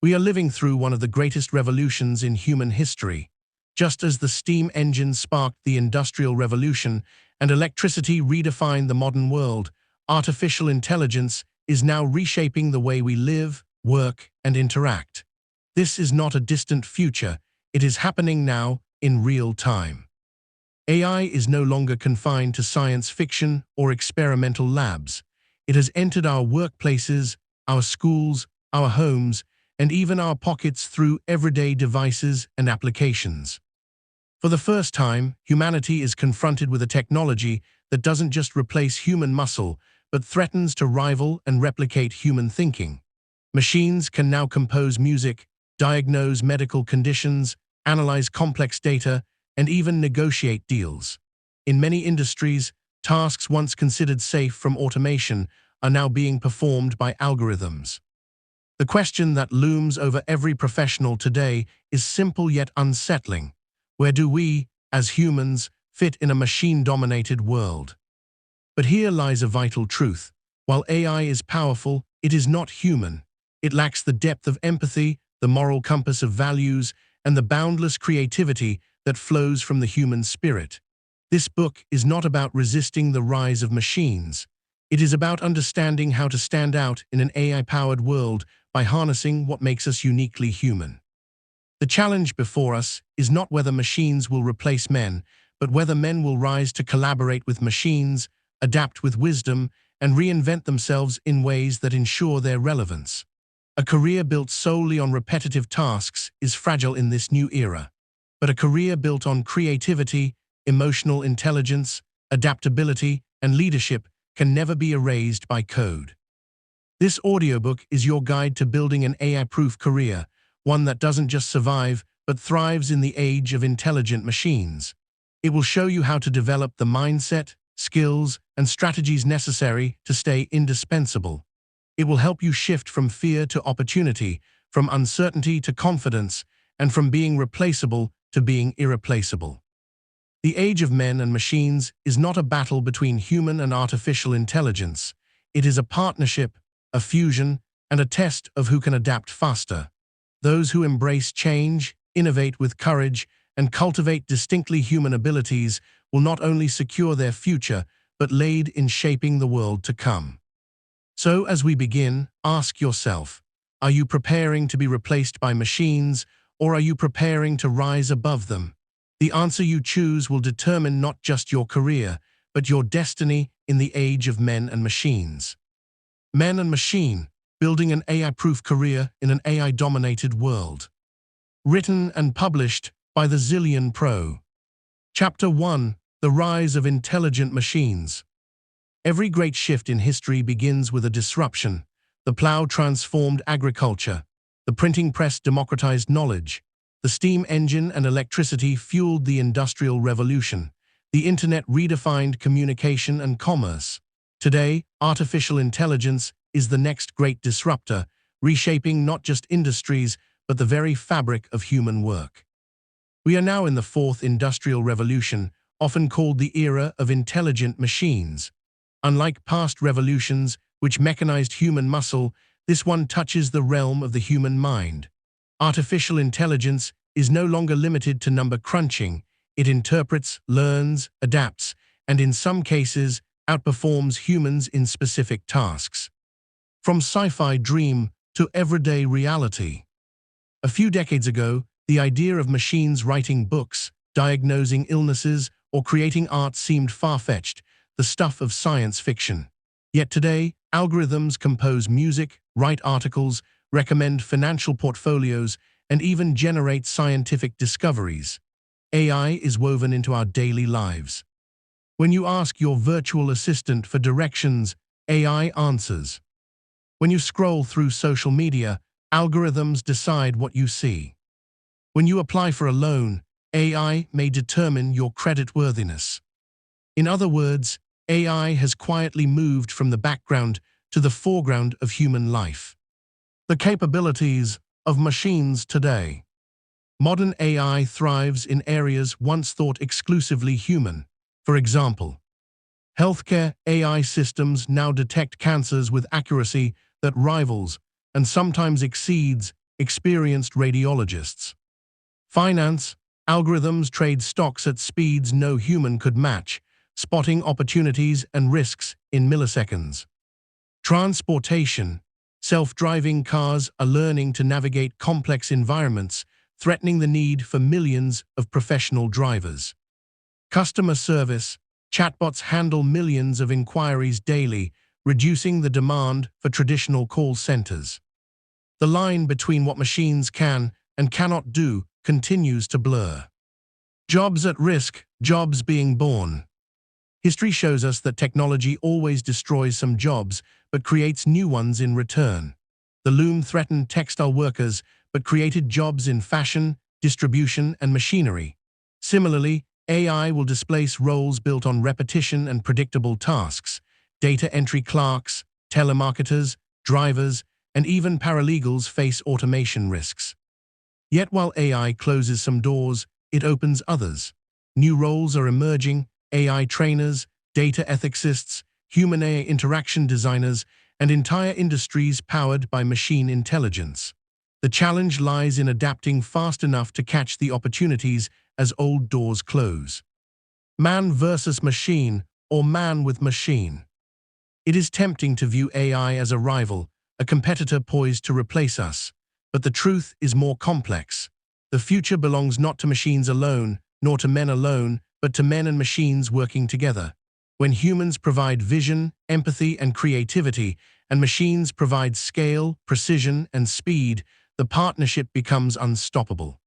We are living through one of the greatest revolutions in human history. Just as the steam engine sparked the Industrial Revolution and electricity redefined the modern world, artificial intelligence is now reshaping the way we live, work, and interact. This is not a distant future, it is happening now in real time. AI is no longer confined to science fiction or experimental labs. It has entered our workplaces, our schools, our homes, and even our pockets through everyday devices and applications. For the first time, humanity is confronted with a technology that doesn't just replace human muscle, but threatens to rival and replicate human thinking. Machines can now compose music, diagnose medical conditions, analyze complex data, and even negotiate deals. In many industries, tasks once considered safe from automation are now being performed by algorithms. The question that looms over every professional today is simple yet unsettling. Where do we, as humans, fit in a machine-dominated world? But here lies a vital truth. While AI is powerful, it is not human. It lacks the depth of empathy, the moral compass of values, and the boundless creativity that flows from the human spirit. This book is not about resisting the rise of machines. It is about understanding how to stand out in an AI-powered world by harnessing what makes us uniquely human. The challenge before us is not whether machines will replace men, but whether men will rise to collaborate with machines, adapt with wisdom, and reinvent themselves in ways that ensure their relevance. A career built solely on repetitive tasks is fragile in this new era, but a career built on creativity, emotional intelligence, adaptability, and leadership can never be erased by code. This audiobook is your guide to building an AI-proof career, one that doesn't just survive, but thrives in the age of intelligent machines. It will show you how to develop the mindset, skills, and strategies necessary to stay indispensable. It will help you shift from fear to opportunity, from uncertainty to confidence, and from being replaceable to being irreplaceable. The age of men and machines is not a battle between human and artificial intelligence. It is a partnership, a fusion, and a test of who can adapt faster. Those who embrace change, innovate with courage, and cultivate distinctly human abilities will not only secure their future, but lead in shaping the world to come. So, as we begin, ask yourself, are you preparing to be replaced by machines, or are you preparing to rise above them? The answer you choose will determine not just your career, but your destiny in the age of men and machines. Men and Machine, Building an AI-Proof Career in an AI-Dominated World. Written and published by the Zillion Pro. Chapter 1. The Rise of Intelligent Machines. Every great shift in history begins with a disruption. The plow transformed agriculture. The printing press democratized knowledge. The steam engine and electricity fueled the Industrial Revolution. The internet redefined communication and commerce. Today, artificial intelligence is the next great disruptor, reshaping not just industries, but the very fabric of human work. We are now in the fourth industrial revolution, often called the era of intelligent machines. Unlike past revolutions, which mechanized human muscle, this one touches the realm of the human mind. Artificial intelligence is no longer limited to number crunching. It interprets, learns, adapts, and in some cases, outperforms humans in specific tasks. From sci-fi dream to everyday reality. A few decades ago, the idea of machines writing books, diagnosing illnesses, or creating art seemed far-fetched, the stuff of science fiction. Yet today, algorithms compose music, write articles, recommend financial portfolios, and even generate scientific discoveries. AI is woven into our daily lives. When you ask your virtual assistant for directions, AI answers. When you scroll through social media, algorithms decide what you see. When you apply for a loan, AI may determine your creditworthiness. In other words, AI has quietly moved from the background to the foreground of human life. The capabilities of machines today. Modern AI thrives in areas once thought exclusively human. For example, healthcare AI systems now detect cancers with accuracy that rivals and sometimes exceeds experienced radiologists. Finance, algorithms trade stocks at speeds no human could match, spotting opportunities and risks in milliseconds. Transportation, self-driving cars are learning to navigate complex environments, threatening the need for millions of professional drivers. Customer service, chatbots handle millions of inquiries daily, reducing the demand for traditional call centers. The line between what machines can and cannot do continues to blur. Jobs at risk, jobs being born. History shows us that technology always destroys some jobs but creates new ones in return. The loom threatened textile workers but created jobs in fashion, distribution, and machinery. Similarly, AI will displace roles built on repetition and predictable tasks. Data entry clerks, telemarketers, drivers, and even paralegals face automation risks. Yet while AI closes some doors, it opens others. New roles are emerging: AI trainers, data ethicists, human-AI interaction designers, and entire industries powered by machine intelligence. The challenge lies in adapting fast enough to catch the opportunities as old doors close. Man versus machine, or man with machine. It is tempting to view AI as a rival, a competitor poised to replace us. But the truth is more complex. The future belongs not to machines alone, nor to men alone, but to men and machines working together. When humans provide vision, empathy, and creativity, and machines provide scale, precision, and speed, the partnership becomes unstoppable.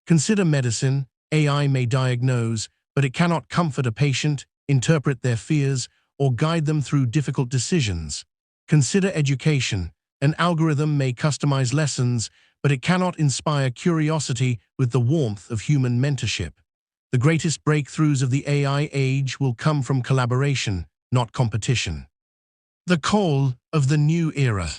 Consider medicine. AI may diagnose, but it cannot comfort a patient, interpret their fears, or guide them through difficult decisions. Consider education. An algorithm may customize lessons, but it cannot inspire curiosity with the warmth of human mentorship. The greatest breakthroughs of the AI age will come from collaboration, not competition. The call of the new era.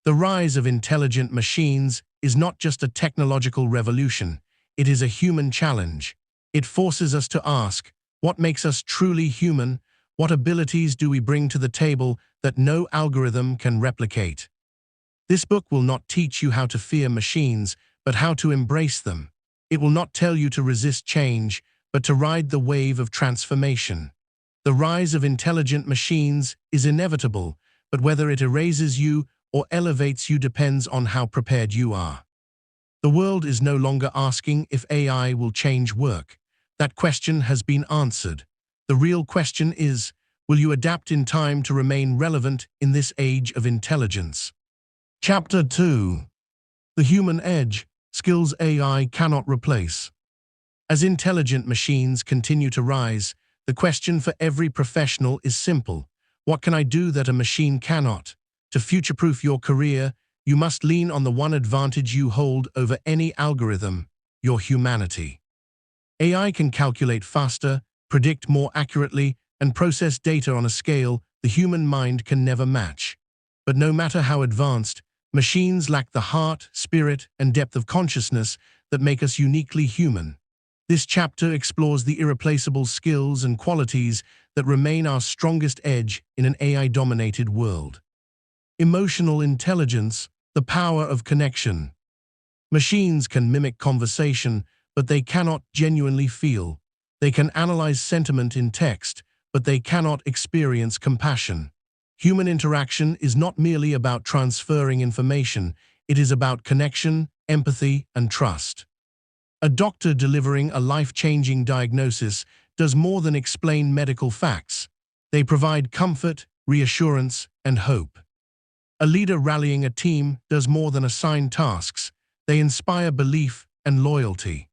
The rise of intelligent machines is not just a technological revolution, it is a human challenge. It forces us to ask, what makes us truly human? What abilities do we bring to the table that no algorithm can replicate? This book will not teach you how to fear machines, but how to embrace them. It will not tell you to resist change, but to ride the wave of transformation. The rise of intelligent machines is inevitable, but whether it erases you or elevates you depends on how prepared you are. The world is no longer asking if AI will change work. That question has been answered. The real question is, will you adapt in time to remain relevant in this age of intelligence? Chapter 2. The Human Edge, Skills AI Cannot Replace. As intelligent machines continue to rise, the question for every professional is simple. What can I do that a machine cannot? To future-proof your career, you must lean on the one advantage you hold over any algorithm: your humanity. AI can calculate faster, predict more accurately, and process data on a scale the human mind can never match. But no matter how advanced, machines lack the heart, spirit, and depth of consciousness that make us uniquely human. This chapter explores the irreplaceable skills and qualities that remain our strongest edge in an AI-dominated world. Emotional intelligence, the power of connection. Machines can mimic conversation, but they cannot genuinely feel. They can analyze sentiment in text, but they cannot experience compassion. Human interaction is not merely about transferring information, it is about connection, empathy, and trust. A doctor delivering a life-changing diagnosis does more than explain medical facts. They provide comfort, reassurance, and hope. A leader rallying a team does more than assign tasks. They inspire belief and loyalty.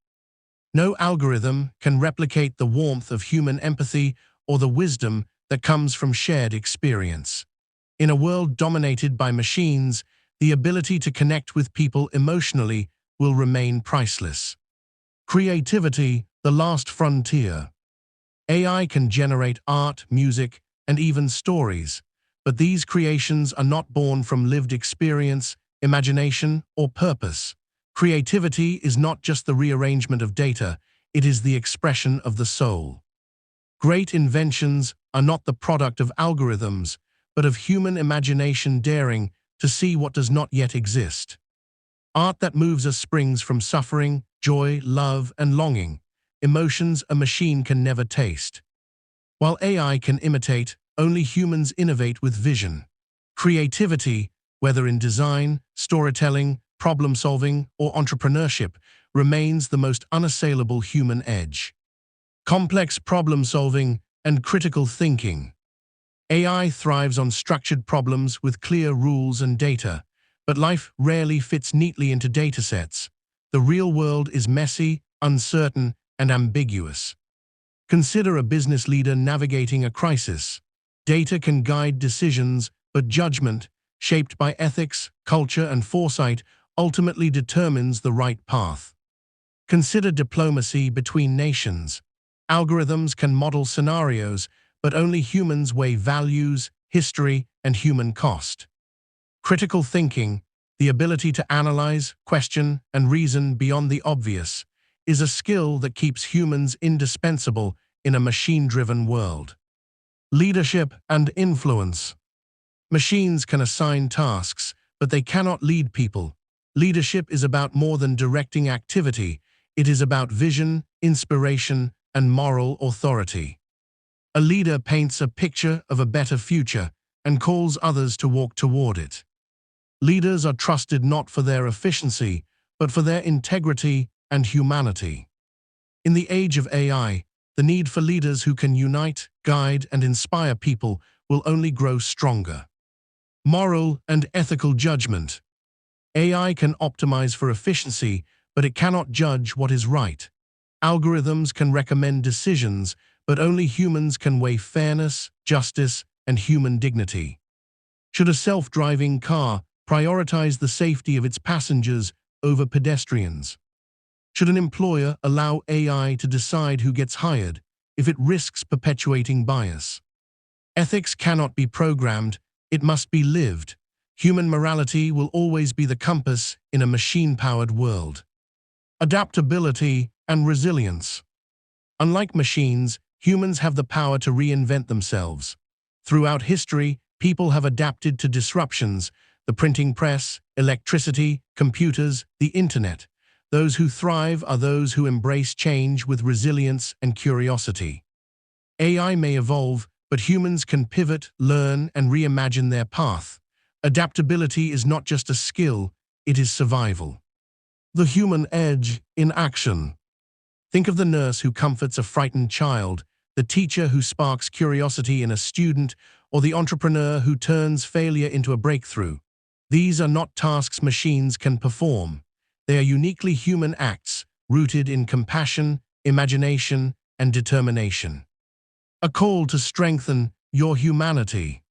No algorithm can replicate the warmth of human empathy or the wisdom that comes from shared experience. In a world dominated by machines, the ability to connect with people emotionally will remain priceless. Creativity, the last frontier. AI can generate art, music, and even stories, but these creations are not born from lived experience, imagination, or purpose. Creativity is not just the rearrangement of data, it is the expression of the soul. Great inventions are not the product of algorithms, but of human imagination daring to see what does not yet exist. Art that moves us springs from suffering, joy, love, and longing, emotions a machine can never taste. While AI can imitate, only humans innovate with vision. Creativity, whether in design, storytelling, problem-solving, or entrepreneurship, remains the most unassailable human edge. Complex problem-solving and critical thinking. AI thrives on structured problems with clear rules and data, but life rarely fits neatly into datasets. The real world is messy, uncertain, and ambiguous. Consider a business leader navigating a crisis. Data can guide decisions, but judgment, shaped by ethics, culture, and foresight, ultimately determines the right path. Consider diplomacy between nations. Algorithms can model scenarios, but only humans weigh values, history, and human cost. Critical thinking, the ability to analyze, question, and reason beyond the obvious, is a skill that keeps humans indispensable in a machine-driven world. Leadership and influence. Machines can assign tasks, but they cannot lead people. Leadership is about more than directing activity. It is about vision, inspiration, and moral authority. A leader paints a picture of a better future and calls others to walk toward it. Leaders are trusted not for their efficiency, but for their integrity and humanity. In the age of AI, the need for leaders who can unite, guide, and inspire people will only grow stronger. Moral and ethical judgment. AI can optimize for efficiency, but it cannot judge what is right. Algorithms can recommend decisions, but only humans can weigh fairness, justice, and human dignity. Should a self-driving car prioritize the safety of its passengers over pedestrians? Should an employer allow AI to decide who gets hired if it risks perpetuating bias? Ethics cannot be programmed, it must be lived. Human morality will always be the compass in a machine-powered world. Adaptability and resilience. Unlike machines, humans have the power to reinvent themselves. Throughout history, people have adapted to disruptions: the printing press, electricity, computers, the internet. Those who thrive are those who embrace change with resilience and curiosity. AI may evolve, but humans can pivot, learn, and reimagine their path. Adaptability is not just a skill, it is survival. The human edge in action. Think of the nurse who comforts a frightened child, the teacher who sparks curiosity in a student, or the entrepreneur who turns failure into a breakthrough. These are not tasks machines can perform. They are uniquely human acts, rooted in compassion, imagination, and determination. A call to strengthen your humanity.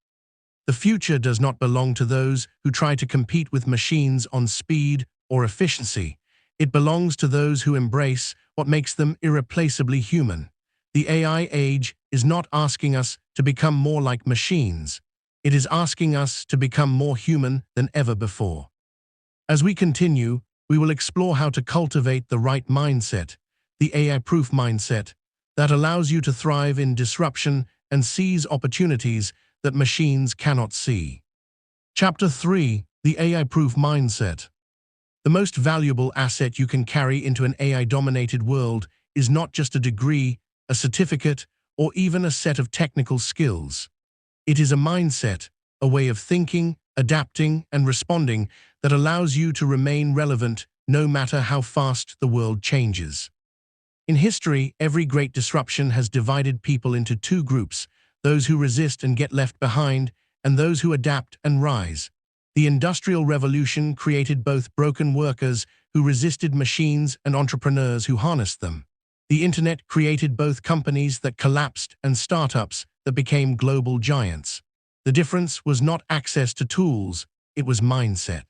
The future does not belong to those who try to compete with machines on speed or efficiency. It belongs to those who embrace what makes them irreplaceably human. The AI age is not asking us to become more like machines. It is asking us to become more human than ever before. As we continue, we will explore how to cultivate the right mindset, the AI-proof mindset, that allows you to thrive in disruption and seize opportunities that machines cannot see. Chapter 3: The AI-proof mindset. The most valuable asset you can carry into an AI-dominated world is not just a degree, a certificate, or even a set of technical skills. It is a mindset, a way of thinking, adapting, and responding that allows you to remain relevant no matter how fast the world changes. In history, every great disruption has divided people into two groups: those who resist and get left behind, and those who adapt and rise. The Industrial Revolution created both broken workers who resisted machines and entrepreneurs who harnessed them. The Internet created both companies that collapsed and startups that became global giants. The difference was not access to tools, it was mindset.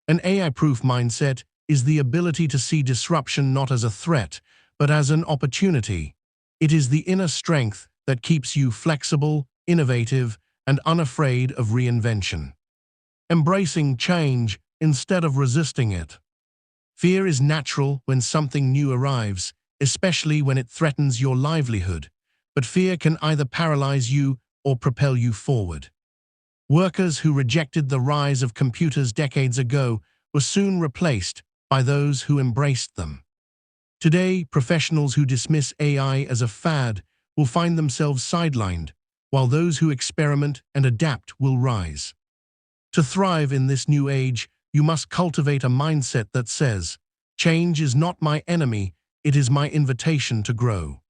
An AI-proof mindset is the ability to see disruption not as a threat, but as an opportunity. It is the inner strength that keeps you flexible, innovative, and unafraid of reinvention. Embracing change instead of resisting it. Fear is natural when something new arrives, especially when it threatens your livelihood, but fear can either paralyze you or propel you forward. Workers who rejected the rise of computers decades ago were soon replaced by those who embraced them. Today, professionals who dismiss AI as a fad will find themselves sidelined, while those who experiment and adapt will rise. To thrive in this new age, you must cultivate a mindset that says, "Change is not my enemy, it is my invitation to grow."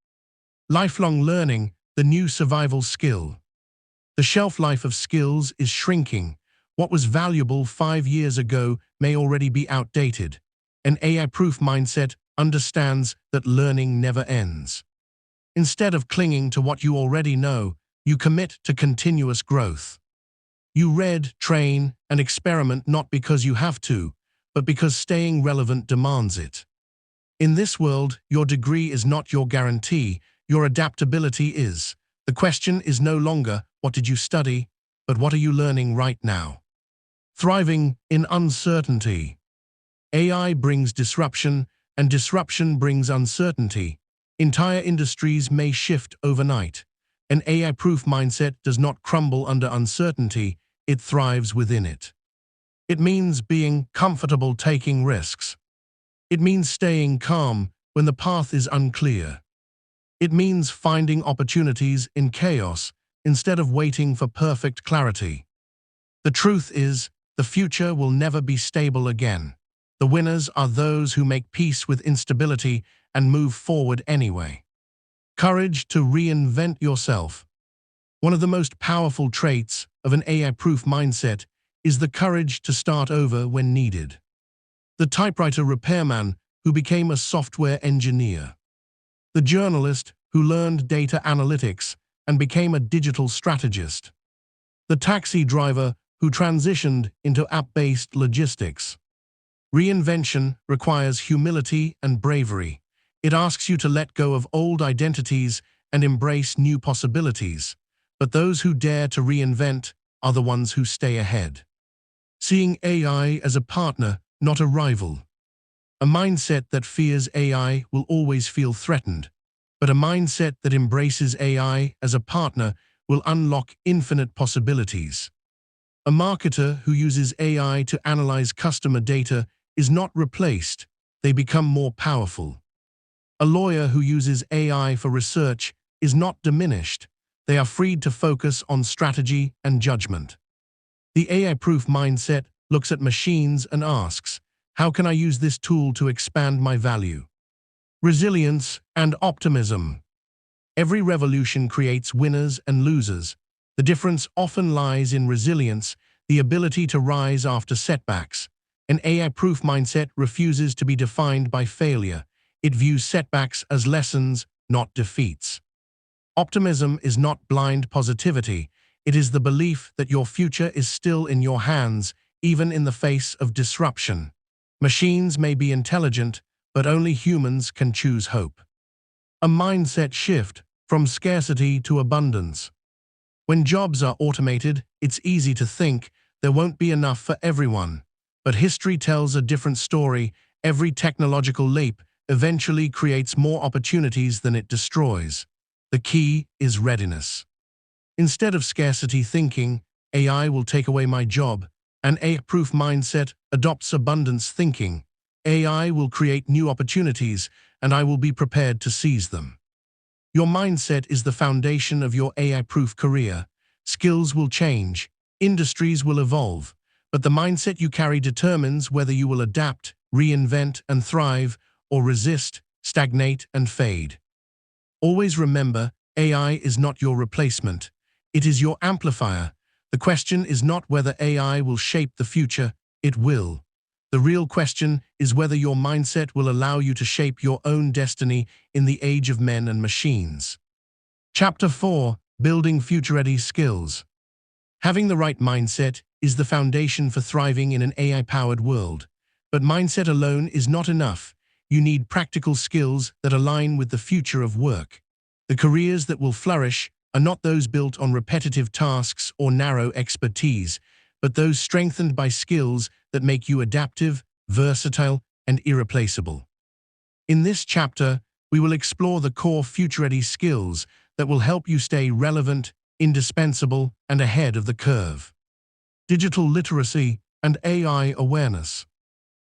Lifelong learning, the new survival skill. The shelf life of skills is shrinking. What was valuable 5 years ago may already be outdated. An AI-proof mindset understands that learning never ends. Instead of clinging to what you already know, you commit to continuous growth. You read, train, and experiment not because you have to, but because staying relevant demands it. In this world, your degree is not your guarantee, your adaptability is. The question is no longer, what did you study, but what are you learning right now? Thriving in uncertainty. AI brings disruption, and disruption brings uncertainty. Entire industries may shift overnight. An AI-proof mindset does not crumble under uncertainty, it thrives within it. It means being comfortable taking risks. It means staying calm when the path is unclear. It means finding opportunities in chaos instead of waiting for perfect clarity. The truth is, the future will never be stable again. The winners are those who make peace with instability and move forward anyway. Courage to reinvent yourself. One of the most powerful traits of an AI-proof mindset is the courage to start over when needed. The typewriter repairman who became a software engineer. The journalist who learned data analytics and became a digital strategist. The taxi driver who transitioned into app-based logistics. Reinvention requires humility and bravery. It asks you to let go of old identities and embrace new possibilities. But those who dare to reinvent are the ones who stay ahead. Seeing AI as a partner, not a rival. A mindset that fears AI will always feel threatened, but a mindset that embraces AI as a partner will unlock infinite possibilities. A marketer who uses AI to analyze customer data is not replaced, they become more powerful. A lawyer who uses AI for research is not diminished, they are freed to focus on strategy and judgment. The AI-proof mindset looks at machines and asks, how can I use this tool to expand my value? Resilience and optimism. Every revolution creates winners and losers. The difference often lies in resilience, the ability to rise after setbacks. An AI-proof mindset refuses to be defined by failure. It views setbacks as lessons, not defeats. Optimism is not blind positivity. It is the belief that your future is still in your hands, even in the face of disruption. Machines may be intelligent, but only humans can choose hope. A mindset shift from scarcity to abundance. When jobs are automated, it's easy to think there won't be enough for everyone. But history tells a different story. Every technological leap eventually creates more opportunities than it destroys. The key is readiness. Instead of scarcity thinking, AI will take away my job, an AI-proof mindset adopts abundance thinking. AI will create new opportunities, and I will be prepared to seize them. Your mindset is the foundation of your AI-proof career. Skills will change, industries will evolve, but the mindset you carry determines whether you will adapt, reinvent, and thrive, or resist, stagnate, and fade. Always remember, AI is not your replacement. It is your amplifier. The question is not whether AI will shape the future, it will. The real question is whether your mindset will allow you to shape your own destiny in the age of men and machines. Chapter 4: Building Future-Ready Skills. Having the right mindset is the foundation for thriving in an AI-powered world. But mindset alone is not enough. You need practical skills that align with the future of work. The careers that will flourish are not those built on repetitive tasks or narrow expertise, but those strengthened by skills that make you adaptive, versatile, and irreplaceable. In this chapter, we will explore the core future-ready skills that will help you stay relevant, indispensable, and ahead of the curve. Digital literacy and AI awareness.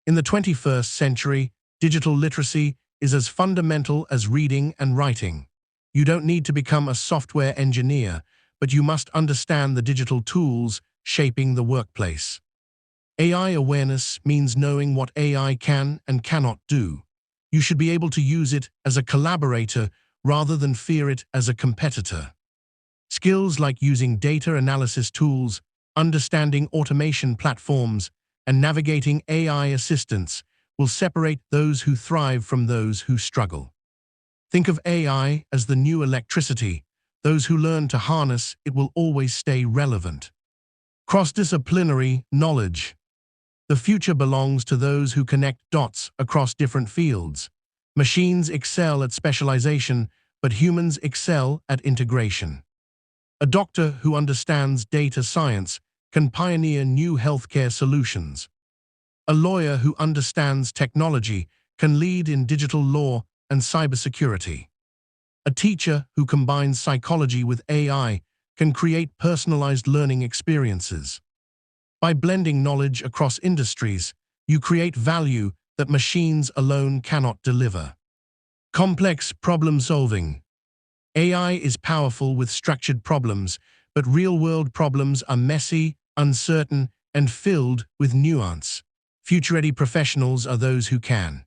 In the 21st century, digital literacy is as fundamental as reading and writing. You don't need to become a software engineer, but you must understand the digital tools shaping the workplace. AI awareness means knowing what AI can and cannot do. You should be able to use it as a collaborator rather than fear it as a competitor. Skills like using data analysis tools, understanding automation platforms, and navigating AI assistants will separate those who thrive from those who struggle. Think of AI as the new electricity. Those who learn to harness it will always stay relevant. Cross-disciplinary knowledge. The future belongs to those who connect dots across different fields. Machines excel at specialization, but humans excel at integration. A doctor who understands data science can pioneer new healthcare solutions. A lawyer who understands technology can lead in digital law and cybersecurity. A teacher who combines psychology with AI can create personalized learning experiences. By blending knowledge across industries, you create value that machines alone cannot deliver. Complex problem solving. AI is powerful with structured problems, but real-world problems are messy, uncertain, and filled with nuance. Future-ready professionals are those who can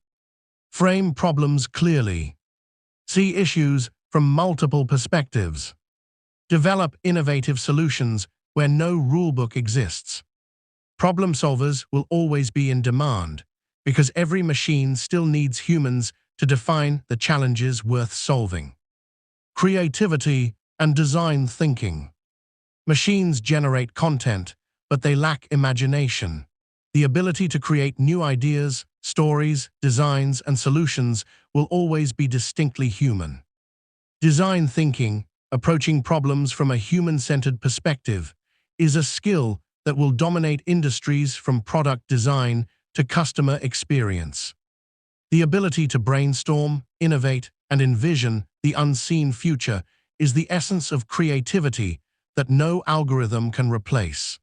frame problems clearly, see issues from multiple perspectives, develop innovative solutions where no rulebook exists. Problem solvers will always be in demand because every machine still needs humans to define the challenges worth solving. Creativity and design thinking. Machines generate content, but they lack imagination. The ability to create new ideas, stories, designs, and solutions will always be distinctly human. Design thinking, approaching problems from a human-centered perspective, is a skill that will dominate industries from product design to customer experience. The ability to brainstorm, innovate, and envision the unseen future is the essence of creativity that no algorithm can replace.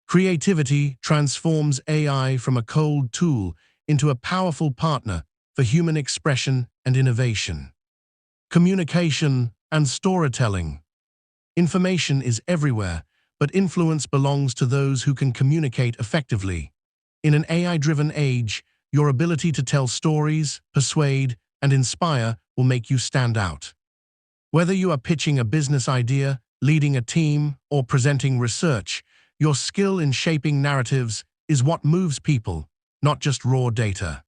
Creativity transforms AI from a cold tool into a powerful partner for human expression and innovation. Communication and storytelling. Information is everywhere, but influence belongs to those who can communicate effectively. In an AI-driven age, your ability to tell stories, persuade, and inspire will make you stand out. Whether you are pitching a business idea, leading a team, or presenting research, your skill in shaping narratives is what moves people, not just raw data.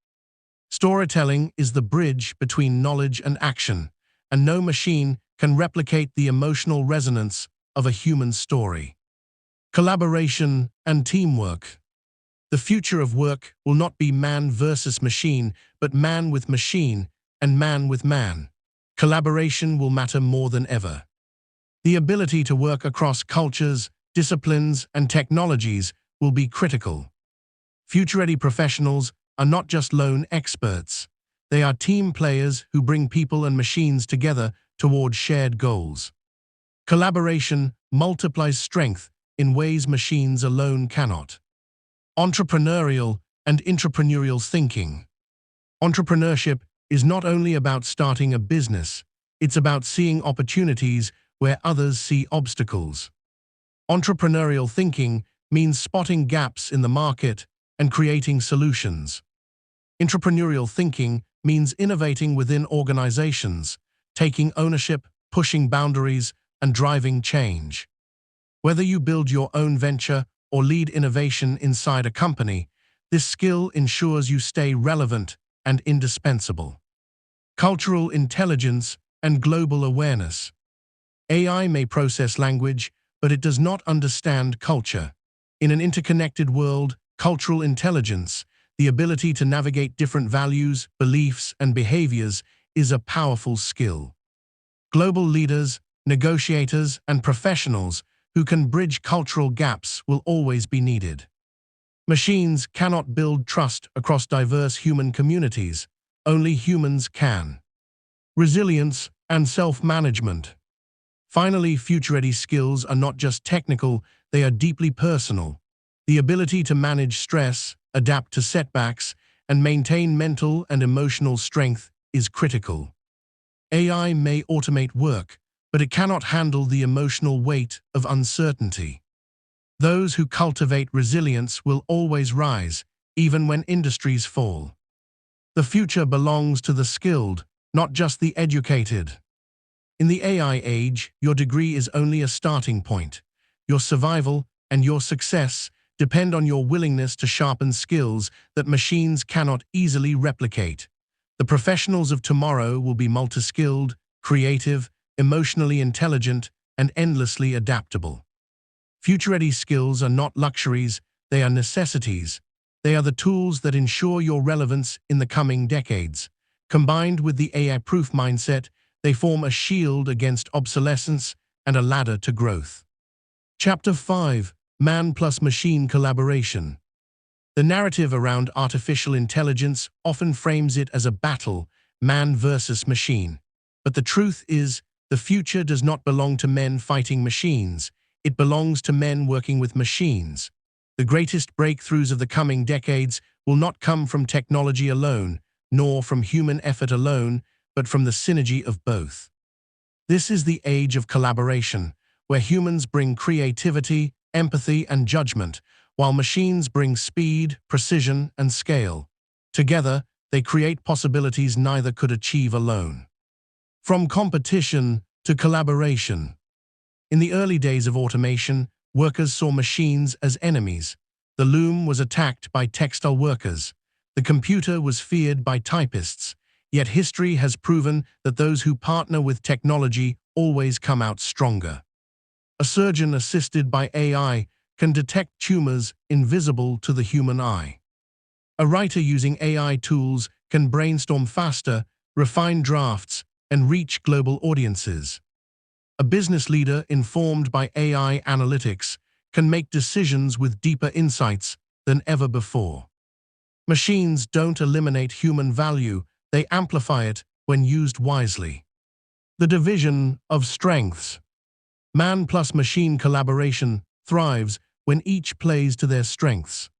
Storytelling is the bridge between knowledge and action, and no machine can replicate the emotional resonance of a human story. Collaboration and teamwork. The future of work will not be man versus machine, but man with machine and man with man. Collaboration will matter more than ever. The ability to work across cultures, disciplines, and technologies will be critical. Future-ready professionals are not just lone experts. They are team players who bring people and machines together toward shared goals. Collaboration multiplies strength in ways machines alone cannot. Entrepreneurial and intrapreneurial thinking. Entrepreneurship is not only about starting a business, it's about seeing opportunities where others see obstacles. Entrepreneurial thinking means spotting gaps in the market and creating solutions. Intrapreneurial thinking means innovating within organizations, taking ownership, pushing boundaries, and driving change. Whether you build your own venture or lead innovation inside a company, this skill ensures you stay relevant and indispensable. Cultural intelligence and global awareness. AI may process language, but it does not understand culture. In an interconnected world, cultural intelligence, the ability to navigate different values, beliefs, and behaviors, is a powerful skill. Global leaders, negotiators, and professionals who can bridge cultural gaps will always be needed. Machines cannot build trust across diverse human communities. Only humans can. Resilience and self-management. Finally, future-ready skills are not just technical, they are deeply personal. The ability to manage stress, adapt to setbacks, and maintain mental and emotional strength is critical. AI may automate work, but it cannot handle the emotional weight of uncertainty. Those who cultivate resilience will always rise, even when industries fall. The future belongs to the skilled, not just the educated. In the AI age, your degree is only a starting point. Your survival and your success depend on your willingness to sharpen skills that machines cannot easily replicate. The professionals of tomorrow will be multi-skilled, creative, emotionally intelligent, and endlessly adaptable. Future-ready skills are not luxuries, they are necessities. They are the tools that ensure your relevance in the coming decades. Combined with the AI-proof mindset, they form a shield against obsolescence and a ladder to growth. Chapter 5: Man plus Machine Collaboration. The narrative around artificial intelligence often frames it as a battle, man versus machine. But the truth is, the future does not belong to men fighting machines. It belongs to men working with machines. The greatest breakthroughs of the coming decades will not come from technology alone, nor from human effort alone, but from the synergy of both. This is the age of collaboration, where humans bring creativity, empathy, and judgment, while machines bring speed, precision, and scale. Together, they create possibilities neither could achieve alone. From competition to collaboration. In the early days of automation, workers saw machines as enemies. The loom was attacked by textile workers. The computer was feared by typists. Yet history has proven that those who partner with technology always come out stronger. A surgeon assisted by AI can detect tumors invisible to the human eye. A writer using AI tools can brainstorm faster, refine drafts, and reach global audiences. A business leader informed by AI analytics can make decisions with deeper insights than ever before. Machines don't eliminate human value, they amplify it when used wisely. The division of strengths. Man plus machine collaboration thrives when each plays to their strengths.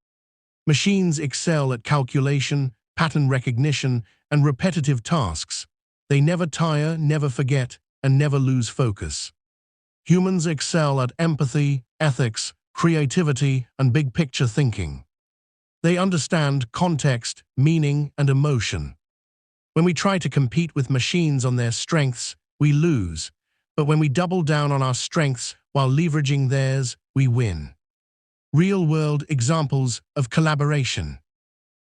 Machines excel at calculation, pattern recognition, and repetitive tasks. They never tire, never forget, and never lose focus. Humans excel at empathy, ethics, creativity, and big-picture thinking. They understand context, meaning, and emotion. When we try to compete with machines on their strengths, we lose. But when we double down on our strengths while leveraging theirs, we win. Real-world examples of collaboration.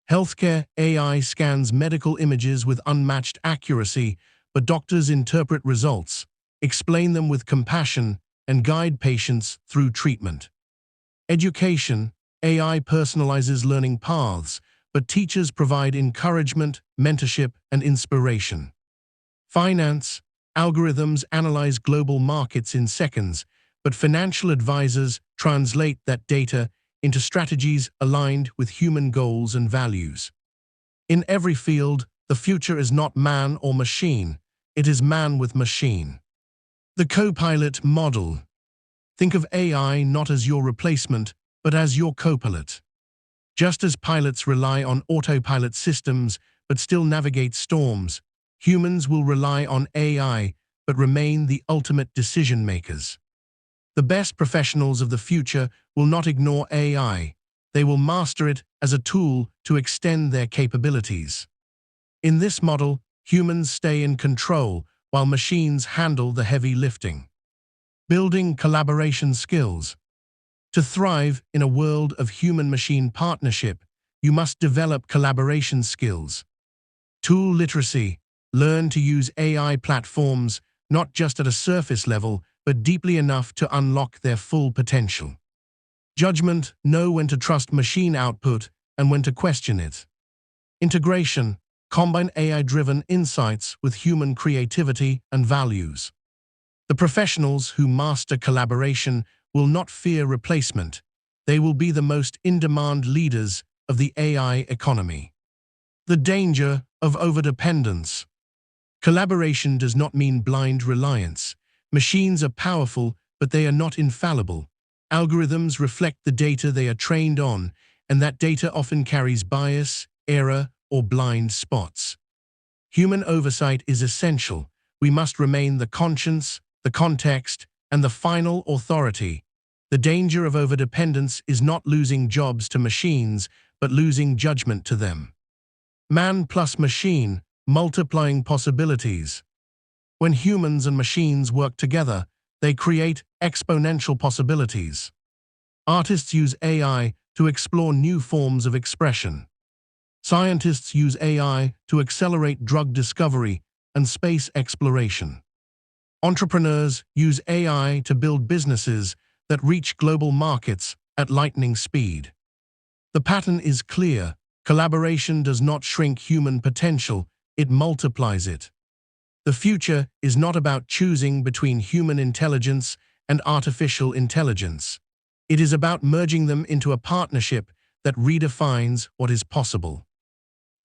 Healthcare AI scans medical images with unmatched accuracy, but doctors interpret results, explain them with compassion, and guide patients through treatment. Education AI personalizes learning paths, but teachers provide encouragement, mentorship, and inspiration. Finance algorithms analyze global markets in seconds, but financial advisors translate that data into strategies aligned with human goals and values. In every field, the future is not man or machine, it is man with machine. The co-pilot model. Think of AI not as your replacement, but as your co-pilot. Just as pilots rely on autopilot systems but still navigate storms, humans will rely on AI but remain the ultimate decision makers. The best professionals of the future will not ignore AI. They will master it as a tool to extend their capabilities. In this model, humans stay in control while machines handle the heavy lifting. Building collaboration skills. To thrive in a world of human-machine partnership, you must develop collaboration skills. Tool literacy. Learn to use AI platforms not just at a surface level, but deeply enough to unlock their full potential. Judgment. Know when to trust machine output and when to question it. Integration. Combine AI-driven insights with human creativity and values. The professionals who master collaboration will not fear replacement. They will be the most in-demand leaders of the AI economy. The danger of overdependence. Collaboration does not mean blind reliance. Machines are powerful, but they are not infallible. Algorithms reflect the data they are trained on, and that data often carries bias, error, or blind spots. Human oversight is essential. We must remain the conscience, the context, and the final authority. The danger of overdependence is not losing jobs to machines, but losing judgment to them. Man plus machine, multiplying possibilities. When humans and machines work together, they create exponential possibilities. Artists use AI to explore new forms of expression. Scientists use AI to accelerate drug discovery and space exploration. Entrepreneurs use AI to build businesses that reach global markets at lightning speed. The pattern is clear. Collaboration does not shrink human potential, it multiplies it. The future is not about choosing between human intelligence and artificial intelligence. It is about merging them into a partnership that redefines what is possible.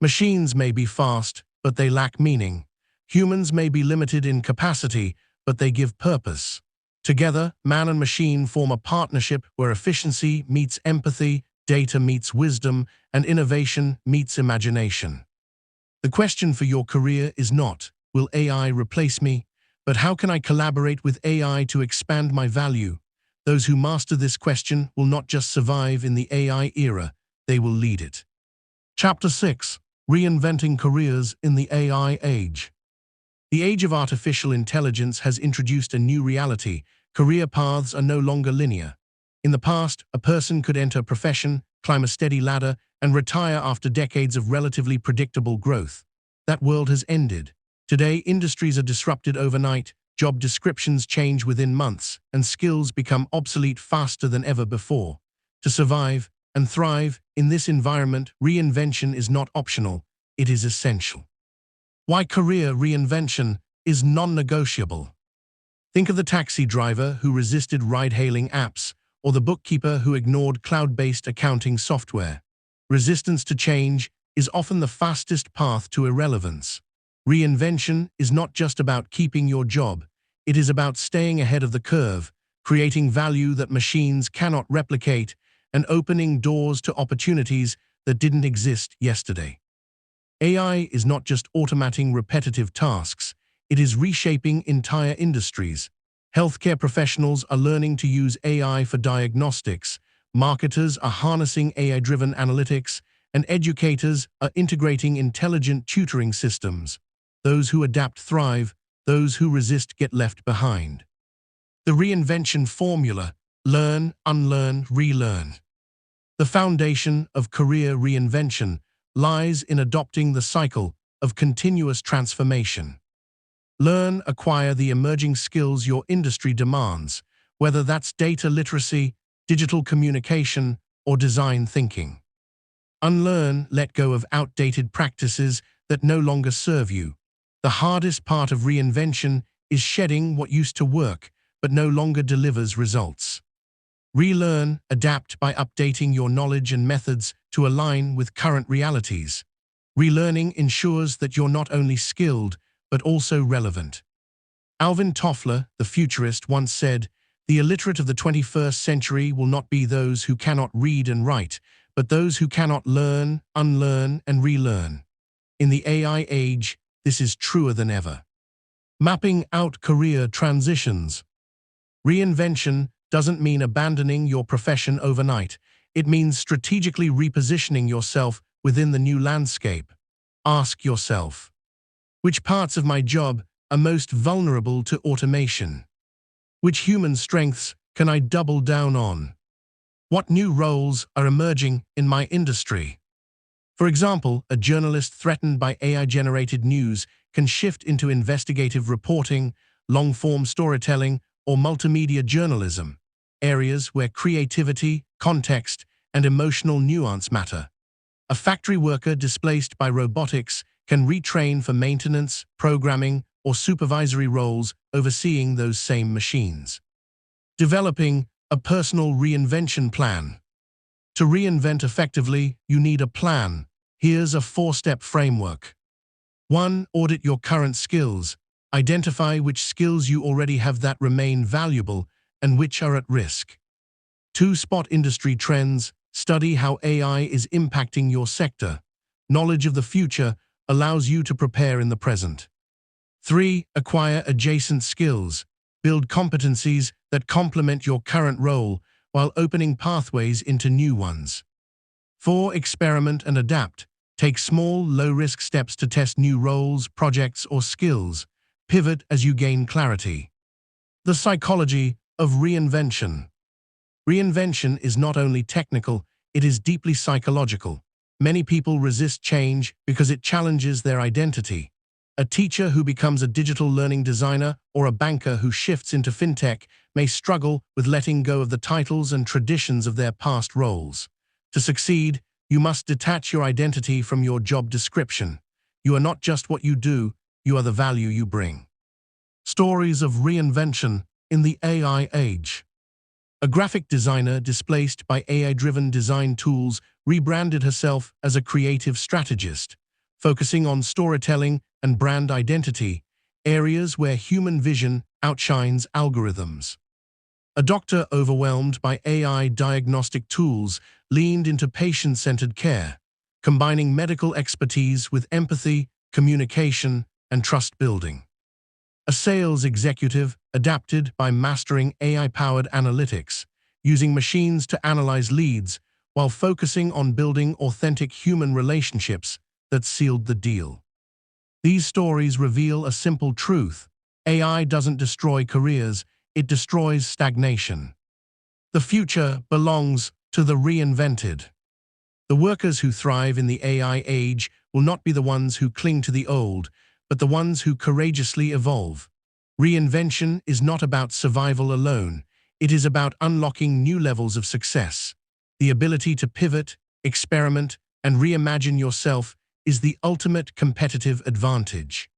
Machines may be fast, but they lack meaning. Humans may be limited in capacity, but they give purpose. Together, man and machine form a partnership where efficiency meets empathy, data meets wisdom, and innovation meets imagination. The question for your career is not, will AI replace me? But how can I collaborate with AI to expand my value? Those who master this question will not just survive in the AI era, they will lead it. Chapter 6. Reinventing Careers in the AI Age. The age of artificial intelligence has introduced a new reality. Career paths are no longer linear. In the past, a person could enter a profession, climb a steady ladder, and retire after decades of relatively predictable growth. That world has ended. Today, industries are disrupted overnight, job descriptions change within months, and skills become obsolete faster than ever before. To survive and thrive in this environment, reinvention is not optional, it is essential. Why career reinvention is non-negotiable. Think of the taxi driver who resisted ride-hailing apps, or the bookkeeper who ignored cloud-based accounting software. Resistance to change is often the fastest path to irrelevance. Reinvention is not just about keeping your job, it is about staying ahead of the curve, creating value that machines cannot replicate, and opening doors to opportunities that didn't exist yesterday. AI is not just automating repetitive tasks, it is reshaping entire industries. Healthcare professionals are learning to use AI for diagnostics, marketers are harnessing AI-driven analytics, and educators are integrating intelligent tutoring systems. Those who adapt thrive, those who resist get left behind. The reinvention formula: learn, unlearn, relearn. The foundation of career reinvention lies in adopting the cycle of continuous transformation. Learn, acquire the emerging skills your industry demands, whether that's data literacy, digital communication, or design thinking. Unlearn, let go of outdated practices that no longer serve you. The hardest part of reinvention is shedding what used to work, but no longer delivers results. Relearn, adapt by updating your knowledge and methods to align with current realities. Relearning ensures that you're not only skilled, but also relevant. Alvin Toffler, the futurist, once said, "The illiterate of the 21st century will not be those who cannot read and write, but those who cannot learn, unlearn, and relearn." In the AI age, this is truer than ever. Mapping out career transitions. Reinvention doesn't mean abandoning your profession overnight. It means strategically repositioning yourself within the new landscape. Ask yourself, which parts of my job are most vulnerable to automation? Which human strengths can I double down on? What new roles are emerging in my industry? For example, a journalist threatened by AI-generated news can shift into investigative reporting, long-form storytelling, or multimedia journalism, areas where creativity, context, and emotional nuance matter. A factory worker displaced by robotics can retrain for maintenance, programming, or supervisory roles overseeing those same machines. Developing a personal reinvention plan. To reinvent effectively, you need a plan. Here's a 4-step framework. 1. Audit your current skills. Identify which skills you already have that remain valuable and which are at risk. 2. Spot industry trends. Study how AI is impacting your sector. Knowledge of the future allows you to prepare in the present. 3. Acquire adjacent skills. Build competencies that complement your current role while opening pathways into new ones. 4. Experiment and adapt. Take small, low-risk steps to test new roles, projects, or skills. Pivot as you gain clarity. The psychology of reinvention. Reinvention is not only technical, it is deeply psychological. Many people resist change because it challenges their identity. A teacher who becomes a digital learning designer or a banker who shifts into fintech may struggle with letting go of the titles and traditions of their past roles. To succeed, you must detach your identity from your job description. You are not just what you do, you are the value you bring. Stories of reinvention in the AI age. A graphic designer displaced by AI-driven design tools rebranded herself as a creative strategist, focusing on storytelling and brand identity, areas where human vision outshines algorithms. A doctor overwhelmed by AI diagnostic tools leaned into patient-centered care, combining medical expertise with empathy, communication, and trust building. A sales executive adapted by mastering AI-powered analytics, using machines to analyze leads while focusing on building authentic human relationships that sealed the deal. These stories reveal a simple truth: AI doesn't destroy careers, it destroys stagnation. The future belongs to the reinvented. The workers who thrive in the AI age will not be the ones who cling to the old, but the ones who courageously evolve. Reinvention is not about survival alone, it is about unlocking new levels of success. The ability to pivot, experiment, and reimagine yourself is the ultimate competitive advantage.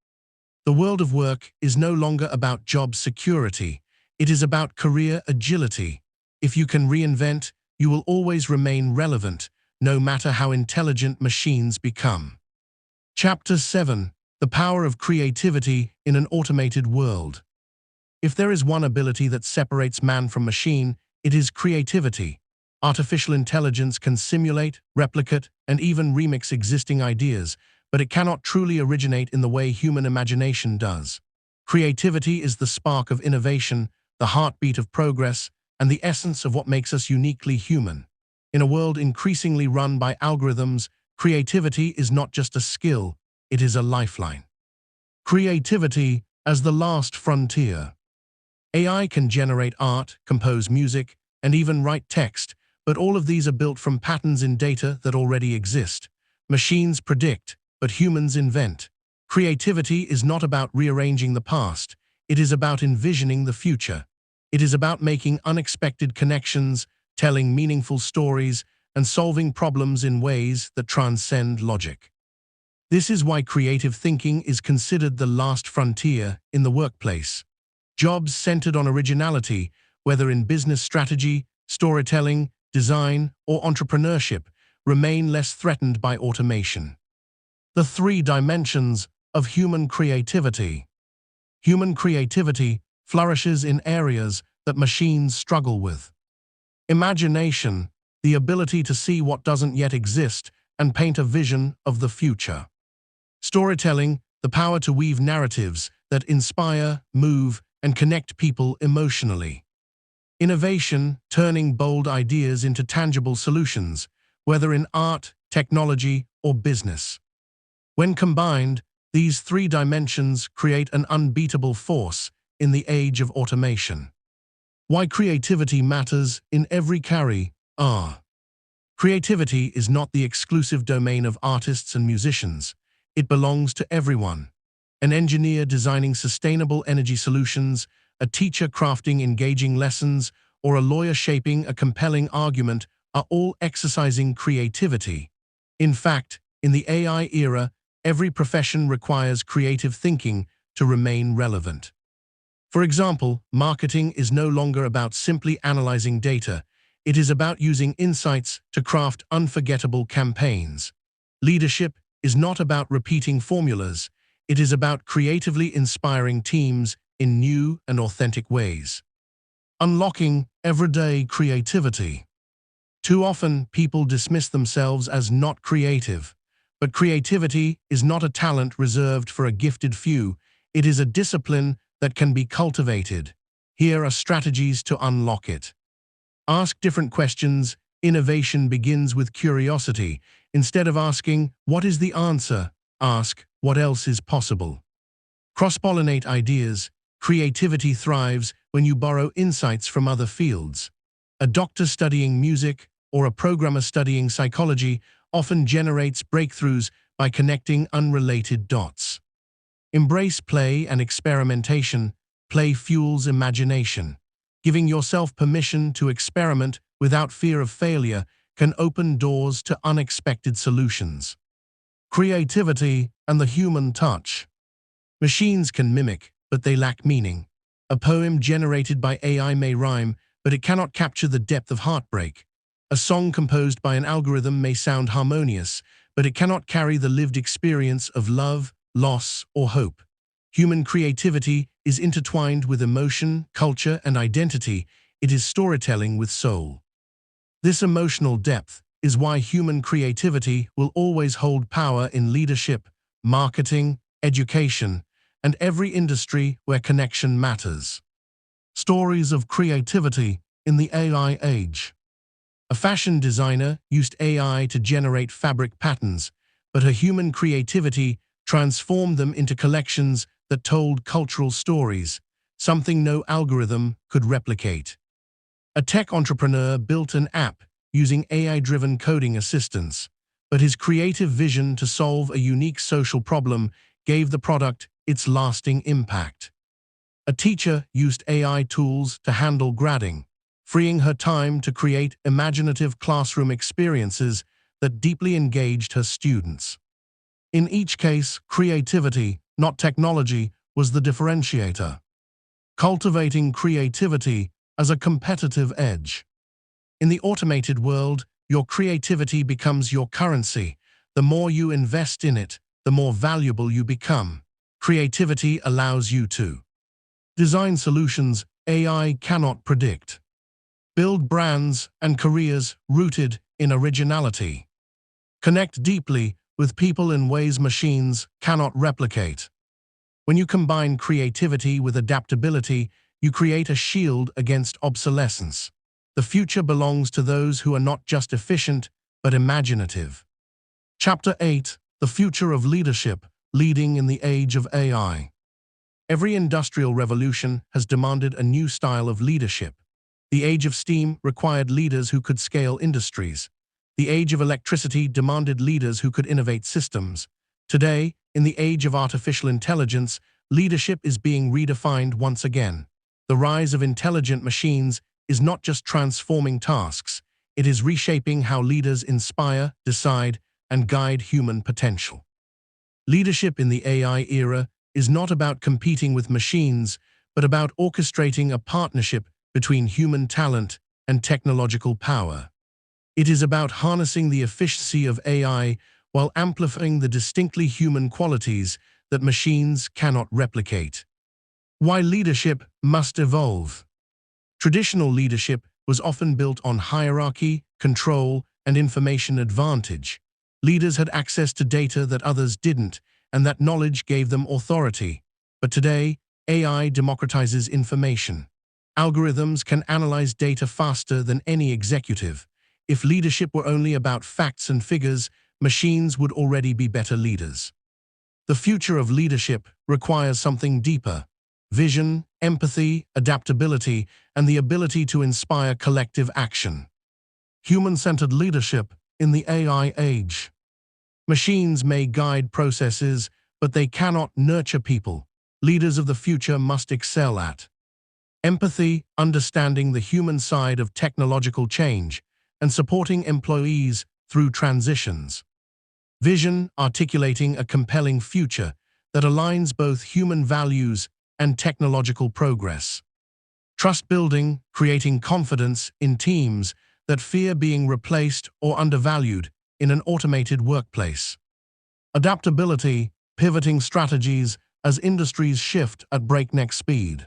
The world of work is no longer about job security, it is about career agility. If you can reinvent, you will always remain relevant, no matter how intelligent machines become. Chapter 7. The Power of Creativity in an Automated World. If there is one ability that separates man from machine, it is creativity. Artificial intelligence can simulate, replicate, and even remix existing ideas, but it cannot truly originate in the way human imagination does. Creativity is the spark of innovation, the heartbeat of progress, and the essence of what makes us uniquely human. In a world increasingly run by algorithms, creativity is not just a skill, it is a lifeline. Creativity as the last frontier. AI can generate art, compose music, and even write text, but all of these are built from patterns in data that already exist. Machines predict, but humans invent. Creativity is not about rearranging the past, it is about envisioning the future. It is about making unexpected connections, telling meaningful stories, and solving problems in ways that transcend logic. This is why creative thinking is considered the last frontier in the workplace. Jobs centered on originality, whether in business strategy, storytelling, design, or entrepreneurship, remain less threatened by automation. The 3 dimensions of human creativity. Human creativity flourishes in areas that machines struggle with. Imagination, the ability to see what doesn't yet exist and paint a vision of the future. Storytelling, the power to weave narratives that inspire, move, and connect people emotionally. Innovation, turning bold ideas into tangible solutions, whether in art, technology, or business. When combined, these 3 dimensions create an unbeatable force in the age of automation. Why creativity matters in every career. Creativity is not the exclusive domain of artists and musicians. It belongs to everyone. An engineer designing sustainable energy solutions, a teacher crafting engaging lessons, or a lawyer shaping a compelling argument are all exercising creativity. In fact, in the AI era, every profession requires creative thinking to remain relevant. For example, marketing is no longer about simply analyzing data. It is about using insights to craft unforgettable campaigns. Leadership is not about repeating formulas. It is about creatively inspiring teams in new and authentic ways. Unlocking everyday creativity. Too often, people dismiss themselves as not creative. But creativity is not a talent reserved for a gifted few. It is a discipline that can be cultivated. Here are strategies to unlock it. Ask different questions. Innovation begins with curiosity. Instead of asking, "What is the answer?" ask, "What else is possible?" Cross-pollinate ideas. Creativity thrives when you borrow insights from other fields. A doctor studying music or a programmer studying psychology often generates breakthroughs by connecting unrelated dots. Embrace play and experimentation. Play fuels imagination. Giving yourself permission to experiment without fear of failure can open doors to unexpected solutions. Creativity and the human touch. Machines can mimic, but they lack meaning. A poem generated by AI may rhyme, but it cannot capture the depth of heartbreak. A song composed by an algorithm may sound harmonious, but it cannot carry the lived experience of love, loss, or hope. Human creativity is intertwined with emotion, culture, and identity. It is storytelling with soul. This emotional depth is why human creativity will always hold power in leadership, marketing, education, and every industry where connection matters. Stories of creativity in the AI age. A fashion designer used AI to generate fabric patterns, but her human creativity transformed them into collections that told cultural stories, something no algorithm could replicate. A tech entrepreneur built an app using AI-driven coding assistance, but his creative vision to solve a unique social problem gave the product its lasting impact. A teacher used AI tools to handle grading, freeing her time to create imaginative classroom experiences that deeply engaged her students. In each case, creativity, not technology, was the differentiator. Cultivating creativity as a competitive edge. In the automated world, your creativity becomes your currency. The more you invest in it, the more valuable you become. Creativity allows you to design solutions AI cannot predict. Build brands and careers rooted in originality. Connect deeply with people in ways machines cannot replicate. When you combine creativity with adaptability, you create a shield against obsolescence. The future belongs to those who are not just efficient, but imaginative. Chapter 8: The Future of Leadership, Leading in the Age of AI. Every industrial revolution has demanded a new style of leadership. The age of steam required leaders who could scale industries. The age of electricity demanded leaders who could innovate systems. Today, in the age of artificial intelligence, leadership is being redefined once again. The rise of intelligent machines is not just transforming tasks, it is reshaping how leaders inspire, decide, and guide human potential. Leadership in the AI era is not about competing with machines, but about orchestrating a partnership between human talent and technological power. It is about harnessing the efficiency of AI while amplifying the distinctly human qualities that machines cannot replicate. Why leadership must evolve. Traditional leadership was often built on hierarchy, control, and information advantage. Leaders had access to data that others didn't, and that knowledge gave them authority. But today, AI democratizes information. Algorithms can analyze data faster than any executive. If leadership were only about facts and figures, machines would already be better leaders. The future of leadership requires something deeper: vision, empathy, adaptability, and the ability to inspire collective action. Human-centered leadership in the AI age. Machines may guide processes, but they cannot nurture people. Leaders of the future must excel at empathy, understanding the human side of technological change, and supporting employees through transitions. Vision, articulating a compelling future that aligns both human values and technological progress. Trust building, creating confidence in teams that fear being replaced or undervalued in an automated workplace. Adaptability, pivoting strategies as industries shift at breakneck speed.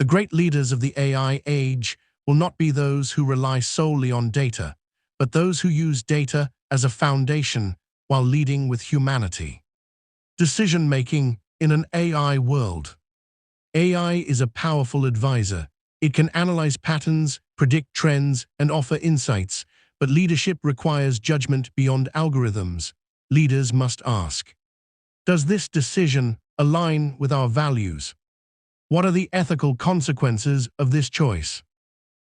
The great leaders of the AI age will not be those who rely solely on data, but those who use data as a foundation while leading with humanity. Decision-making in an AI world. AI is a powerful advisor. It can analyze patterns, predict trends, and offer insights, but leadership requires judgment beyond algorithms. Leaders must ask, does this decision align with our values? What are the ethical consequences of this choice?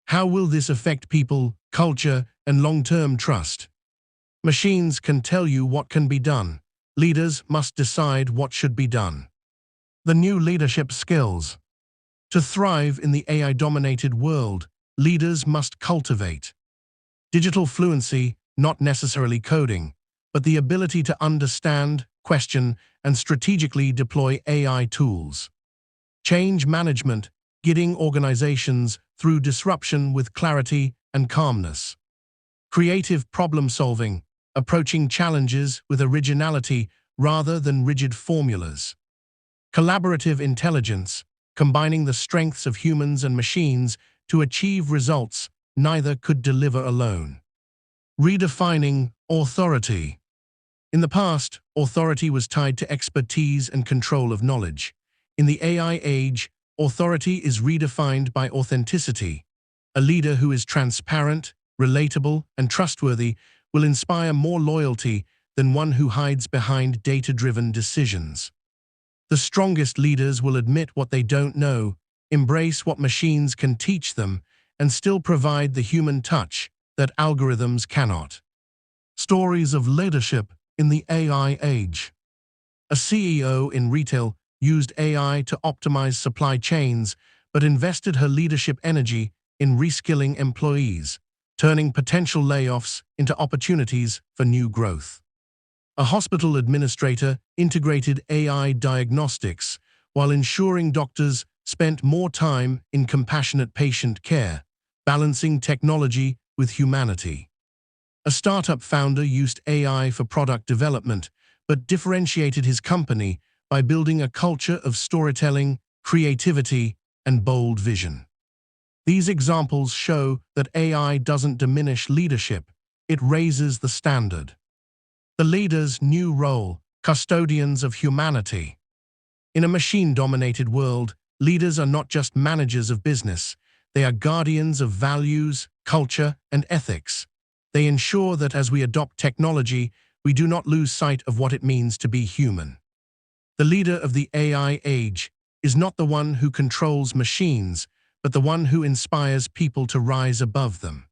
How will this affect people, culture, and long-term trust? Machines can tell you what can be done. Leaders must decide what should be done. The new leadership skills. To thrive in the AI-dominated world, leaders must cultivate digital fluency, not necessarily coding, but the ability to understand, question, and strategically deploy AI tools. Change management, guiding organizations through disruption with clarity and calmness. Creative problem-solving, approaching challenges with originality rather than rigid formulas. Collaborative intelligence, combining the strengths of humans and machines to achieve results neither could deliver alone. Redefining authority. In the past, authority was tied to expertise and control of knowledge. In the AI age, authority is redefined by authenticity. A leader who is transparent, relatable, and trustworthy will inspire more loyalty than one who hides behind data-driven decisions. The strongest leaders will admit what they don't know, embrace what machines can teach them, and still provide the human touch that algorithms cannot. Stories of leadership in the AI age. A CEO in retail used AI to optimize supply chains, but invested her leadership energy in reskilling employees, turning potential layoffs into opportunities for new growth. A hospital administrator integrated AI diagnostics while ensuring doctors spent more time in compassionate patient care, balancing technology with humanity. A startup founder used AI for product development, but differentiated his company by building a culture of storytelling, creativity, and bold vision. These examples show that AI doesn't diminish leadership, it raises the standard. The leader's new role, custodians of humanity. In a machine-dominated world, leaders are not just managers of business, they are guardians of values, culture, and ethics. They ensure that as we adopt technology, we do not lose sight of what it means to be human. The leader of the AI age is not the one who controls machines, but the one who inspires people to rise above them.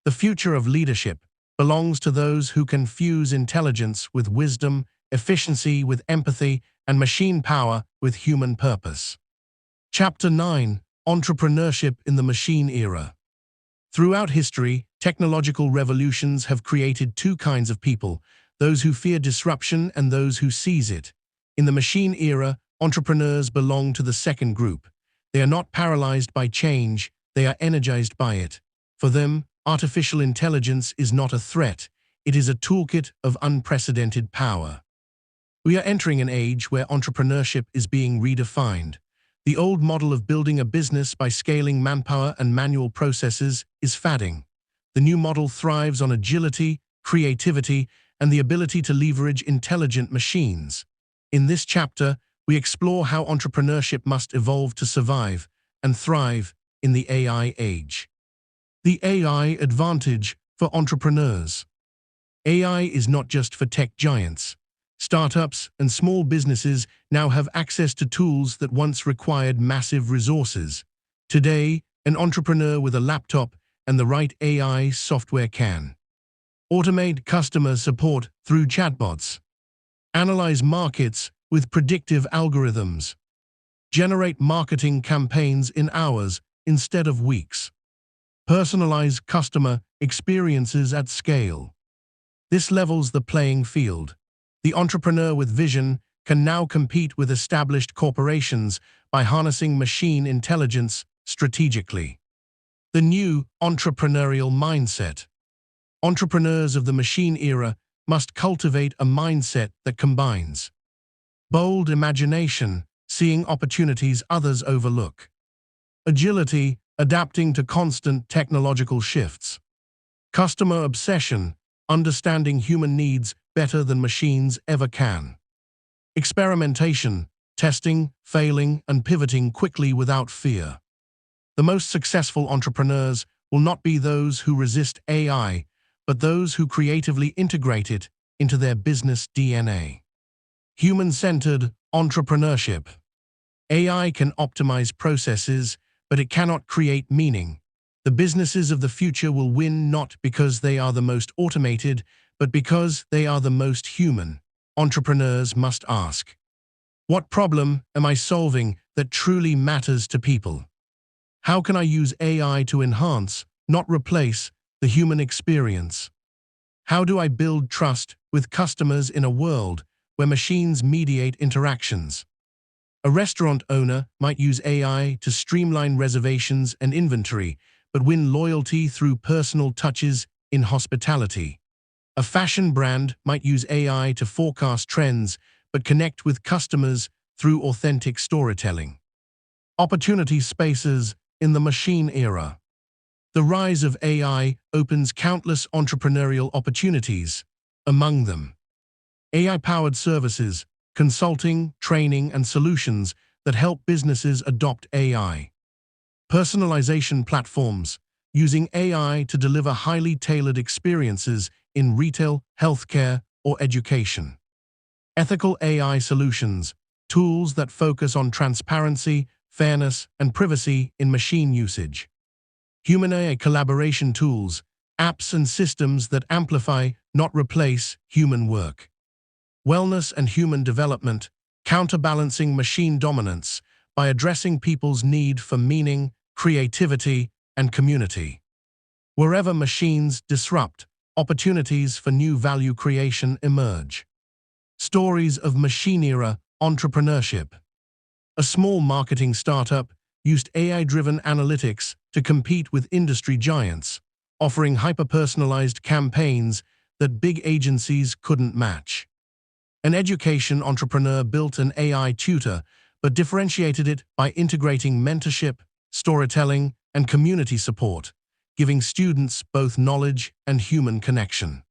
The future of leadership belongs to those who can fuse intelligence with wisdom, efficiency with empathy, and machine power with human purpose. Chapter 9: Entrepreneurship in the Machine Era. Throughout history, technological revolutions have created two kinds of people, those who fear disruption and those who seize it. In the machine era, entrepreneurs belong to the second group. They are not paralyzed by change, they are energized by it. For them, artificial intelligence is not a threat, it is a toolkit of unprecedented power. We are entering an age where entrepreneurship is being redefined. The old model of building a business by scaling manpower and manual processes is fading. The new model thrives on agility, creativity, and the ability to leverage intelligent machines. In this chapter, we explore how entrepreneurship must evolve to survive and thrive in the AI age. The AI advantage for entrepreneurs. AI is not just for tech giants. Startups and small businesses now have access to tools that once required massive resources. Today, an entrepreneur with a laptop and the right AI software can automate customer support through chatbots, analyze markets with predictive algorithms, generate marketing campaigns in hours instead of weeks, personalize customer experiences at scale. This levels the playing field. The entrepreneur with vision can now compete with established corporations by harnessing machine intelligence strategically. The new entrepreneurial mindset. Entrepreneurs of the machine era must cultivate a mindset that combines bold imagination, seeing opportunities others overlook, Agility, adapting to constant technological shifts. Customer obsession, understanding human needs better than machines ever can. Experimentation, testing, failing, and pivoting quickly without fear. The most successful entrepreneurs will not be those who resist AI, but those who creatively integrate it into their business DNA. Human-centered entrepreneurship. AI can optimize processes, but it cannot create meaning. The businesses of the future will win not because they are the most automated, but because they are the most human. Entrepreneurs must ask, what problem am I solving that truly matters to people? How can I use AI to enhance, not replace, the human experience? How do I build trust with customers in a world where machines mediate interactions? A restaurant owner might use AI to streamline reservations and inventory, but win loyalty through personal touches in hospitality. A fashion brand might use AI to forecast trends, but connect with customers through authentic storytelling. Opportunity spaces in the machine era. The rise of AI opens countless entrepreneurial opportunities. Among them, AI-powered services, consulting, training, and solutions that help businesses adopt AI. Personalization platforms, using AI to deliver highly tailored experiences in retail, healthcare, or education. Ethical AI solutions, tools that focus on transparency, fairness, and privacy in machine usage. Human-AI collaboration tools, apps and systems that amplify, not replace, human work. Wellness and human development, counterbalancing machine dominance by addressing people's need for meaning, creativity, and community. Wherever machines disrupt, opportunities for new value creation emerge. Stories of machine-era entrepreneurship. A small marketing startup used AI-driven analytics to compete with industry giants, offering hyper-personalized campaigns that big agencies couldn't match. An education entrepreneur built an AI tutor, but differentiated it by integrating mentorship, storytelling, and community support, giving students both knowledge and human connection.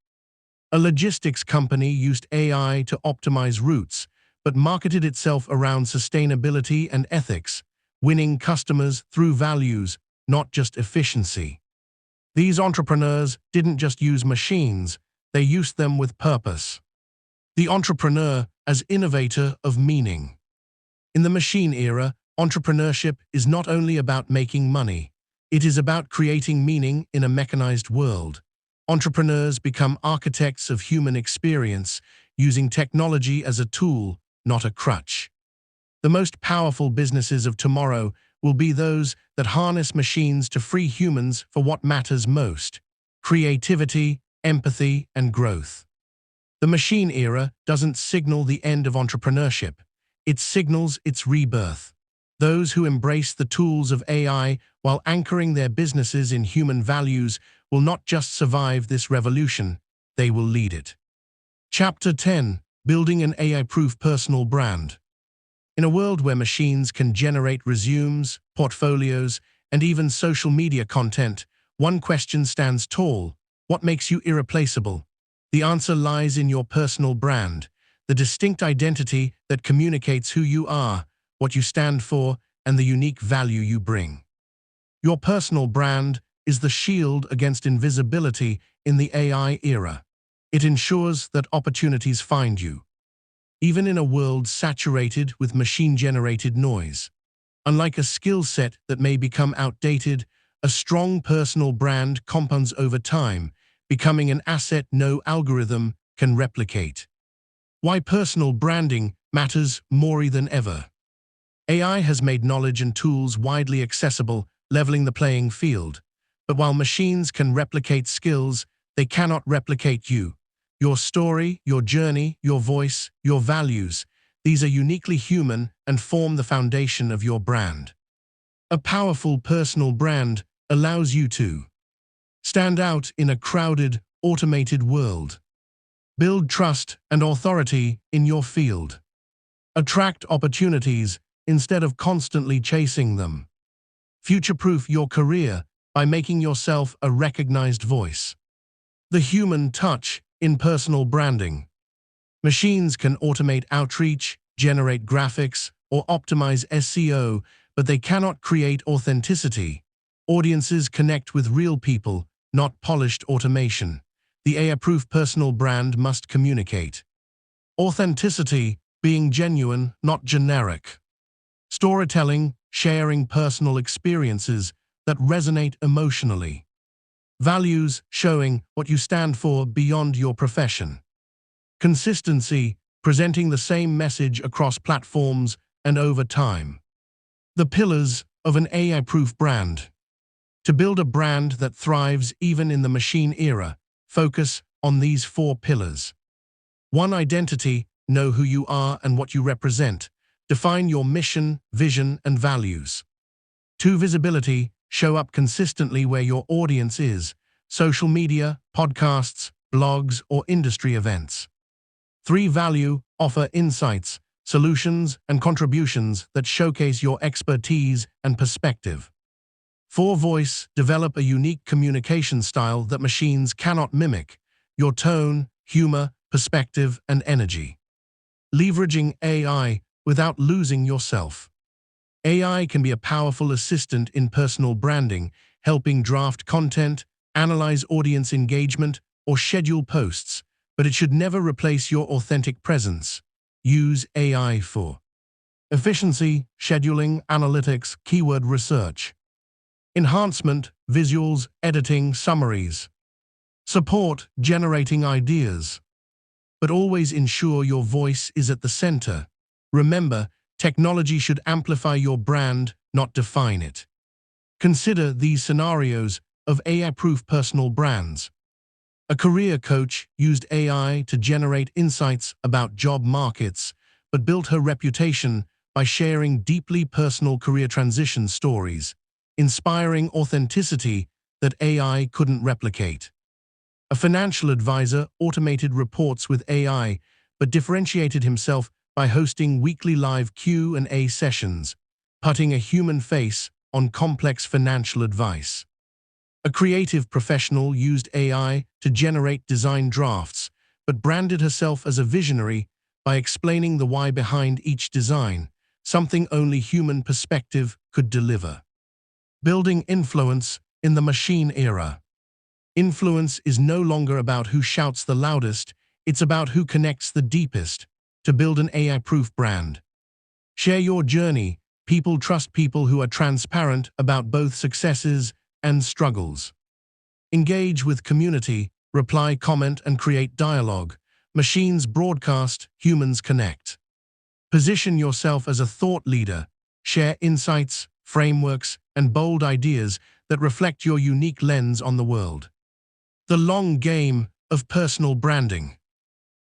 A logistics company used AI to optimize routes, but marketed itself around sustainability and ethics, winning customers through values, not just efficiency. These entrepreneurs didn't just use machines, they used them with purpose. The entrepreneur as innovator of meaning. In the machine era, entrepreneurship is not only about making money, it is about creating meaning in a mechanized world. Entrepreneurs become architects of human experience, using technology as a tool, not a crutch. The most powerful businesses of tomorrow will be those that harness machines to free humans for what matters most: creativity, empathy, and growth. The machine era doesn't signal the end of entrepreneurship. It signals its rebirth. Those who embrace the tools of AI while anchoring their businesses in human values will not just survive this revolution, they will lead it. Chapter 10: Building an AI-proof personal brand. In a world where machines can generate resumes, portfolios, and even social media content, one question stands tall: what makes you irreplaceable? The answer lies in your personal brand, the distinct identity that communicates who you are, what you stand for, and the unique value you bring. Your personal brand is the shield against invisibility in the AI era. It ensures that opportunities find you, even in a world saturated with machine-generated noise. Unlike a skill set that may become outdated, a strong personal brand compounds over time, becoming an asset no algorithm can replicate. Why personal branding matters more than ever. AI has made knowledge and tools widely accessible, leveling the playing field. But while machines can replicate skills, they cannot replicate you. Your story, your journey, your voice, your values, these are uniquely human and form the foundation of your brand. A powerful personal brand allows you to stand out in a crowded, automated world. Build trust and authority in your field. Attract opportunities instead of constantly chasing them. Future-proof your career by making yourself a recognized voice. The human touch in personal branding. Machines can automate outreach, generate graphics, or optimize SEO, but they cannot create authenticity. Audiences connect with real people, not polished automation. The AI-proof personal brand must communicate authenticity, being genuine, not generic. Storytelling, sharing personal experiences that resonate emotionally. Values, showing what you stand for beyond your profession. Consistency, presenting the same message across platforms and over time. The pillars of an AI-proof brand. To build a brand that thrives even in the machine era, focus on these 4 pillars. 1. Identity, know who you are and what you represent. Define your mission, vision, and values. 2. Visibility, show up consistently where your audience is, social media, podcasts, blogs, or industry events. 3. Value, offer insights, solutions, and contributions that showcase your expertise and perspective. 4. Voice, develop a unique communication style that machines cannot mimic, your tone, humor, perspective, and energy. Leveraging AI without losing yourself. AI can be a powerful assistant in personal branding, helping draft content, analyze audience engagement, or schedule posts, but it should never replace your authentic presence. Use AI for efficiency, scheduling, analytics, keyword research. Enhancement, visuals, editing, summaries. Support, generating ideas. But always ensure your voice is at the center. Remember, technology should amplify your brand, not define it. Consider these scenarios of AI-proof personal brands. A career coach used AI to generate insights about job markets, but built her reputation by sharing deeply personal career transition stories, inspiring authenticity that AI couldn't replicate. A financial advisor automated reports with AI, but differentiated himself by hosting weekly live Q&A sessions, putting a human face on complex financial advice. A creative professional used AI to generate design drafts, but branded herself as a visionary by explaining the why behind each design, something only human perspective could deliver. Building influence in the machine era. Influence is no longer about who shouts the loudest, it's about who connects the deepest. To build an AI-proof brand. Share your journey. People trust people who are transparent about both successes and struggles. Engage with community, reply, comment, and create dialogue. Machines broadcast, humans connect. Position yourself as a thought leader. Share insights, frameworks, and bold ideas that reflect your unique lens on the world. The long game of personal branding.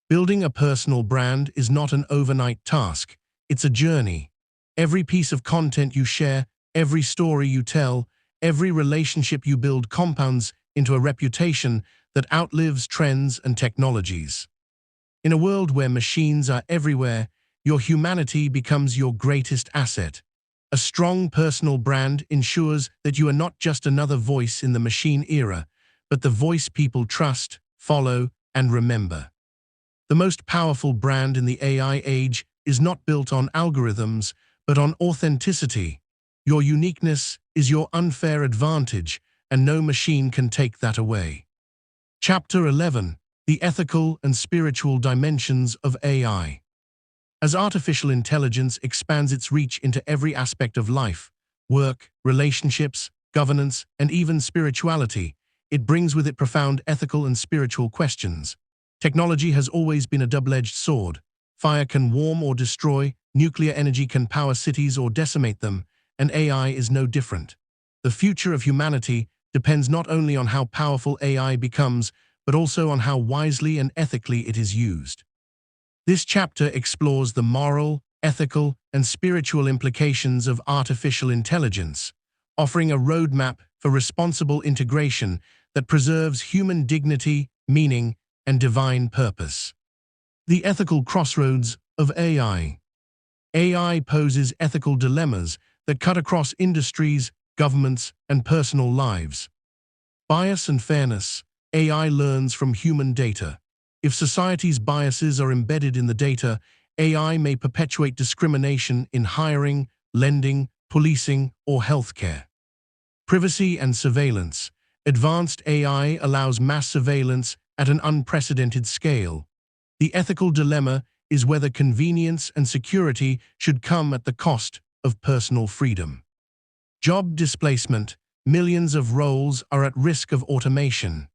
Building a personal brand is not an overnight task, it's a journey. Every piece of content you share, every story you tell, every relationship you build compounds into a reputation that outlives trends and technologies. In a world where machines are everywhere, your humanity becomes your greatest asset. A strong personal brand ensures that you are not just another voice in the machine era, but the voice people trust, follow, and remember. The most powerful brand in the AI age is not built on algorithms, but on authenticity. Your uniqueness is your unfair advantage, and no machine can take that away. Chapter 11. The Ethical and Spiritual Dimensions of AI. As artificial intelligence expands its reach into every aspect of life, work, relationships, governance, and even spirituality, it brings with it profound ethical and spiritual questions. Technology has always been a double-edged sword. Fire can warm or destroy, nuclear energy can power cities or decimate them, and AI is no different. The future of humanity depends not only on how powerful AI becomes, but also on how wisely and ethically it is used. This chapter explores the moral, ethical, and spiritual implications of artificial intelligence, offering a roadmap for responsible integration that preserves human dignity, meaning, and divine purpose. The ethical crossroads of AI. AI poses ethical dilemmas that cut across industries, governments, and personal lives. Bias and fairness. AI learns from human data. If society's biases are embedded in the data, AI may perpetuate discrimination in hiring, lending, policing, or healthcare. Privacy and surveillance. Advanced AI allows mass surveillance at an unprecedented scale. The ethical dilemma is whether convenience and security should come at the cost of personal freedom. Job displacement. Millions of roles are at risk of automation.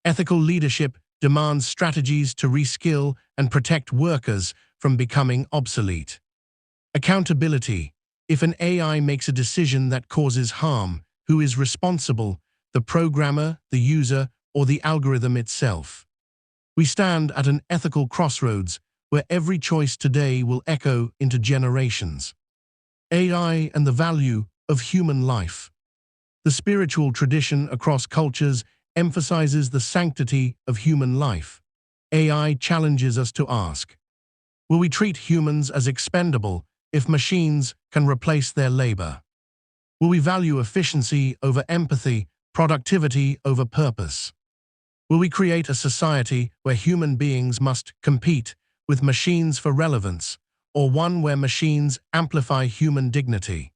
Ethical leadership demands strategies to reskill and protect workers from becoming obsolete. Accountability. If an AI makes a decision that causes harm, who is responsible? The programmer, the user, or the algorithm itself? We stand at an ethical crossroads where every choice today will echo into generations. AI and the value of human life. The spiritual tradition across cultures emphasizes the sanctity of human life. AI challenges us to ask, will we treat humans as expendable if machines can replace their labor? Will we value efficiency over empathy, productivity over purpose? Will we create a society where human beings must compete with machines for relevance, or one where machines amplify human dignity?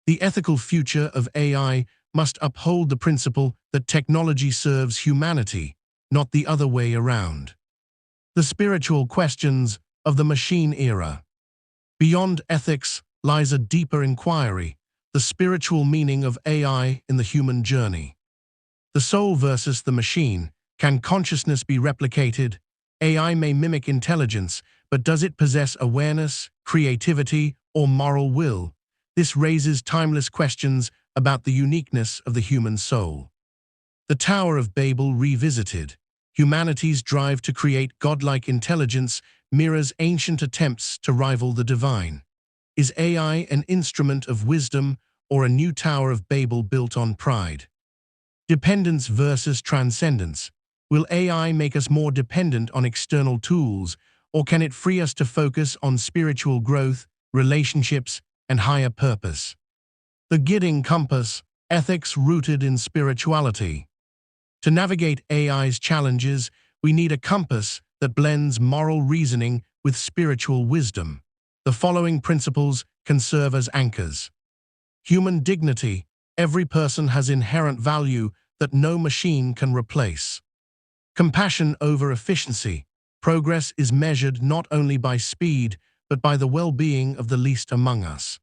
The ethical future of AI must uphold the principle that technology serves humanity, not the other way around. The spiritual questions of the machine era. Beyond ethics lies a deeper inquiry, the spiritual meaning of AI in the human journey. The soul versus the machine. Can consciousness be replicated? AI may mimic intelligence, but does it possess awareness, creativity, or moral will? This raises timeless questions about the uniqueness of the human soul. The Tower of Babel revisited. Humanity's drive to create godlike intelligence mirrors ancient attempts to rival the divine. Is AI an instrument of wisdom or a new Tower of Babel built on pride? Dependence versus transcendence. Will AI make us more dependent on external tools, or can it free us to focus on spiritual growth, relationships, and higher purpose? The guiding compass, ethics rooted in spirituality. To navigate AI's challenges, we need a compass that blends moral reasoning with spiritual wisdom. The following principles can serve as anchors. Human dignity. Every person has inherent value that no machine can replace. Compassion over efficiency. Progress is measured not only by speed, but by the well-being of the least among us.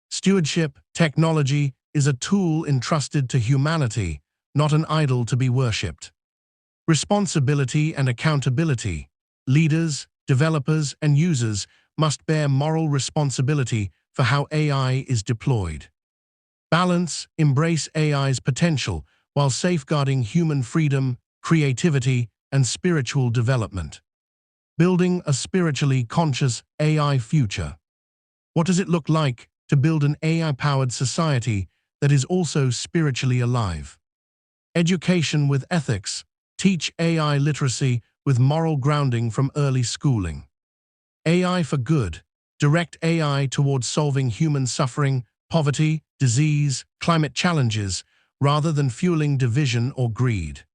Stewardship. Technology is a tool entrusted to humanity, not an idol to be worshipped. Responsibility and accountability. Leaders, developers, and users must bear moral responsibility for how AI is deployed. Balance. Embrace AI's potential while safeguarding human freedom, creativity, and spiritual development. Building a spiritually conscious AI future. What does it look like to build an AI-powered society that is also spiritually alive? Education with ethics. Teach AI literacy with moral grounding from early schooling. AI for good. Direct AI towards solving human suffering, poverty, disease, climate challenges, rather than fueling division or greed.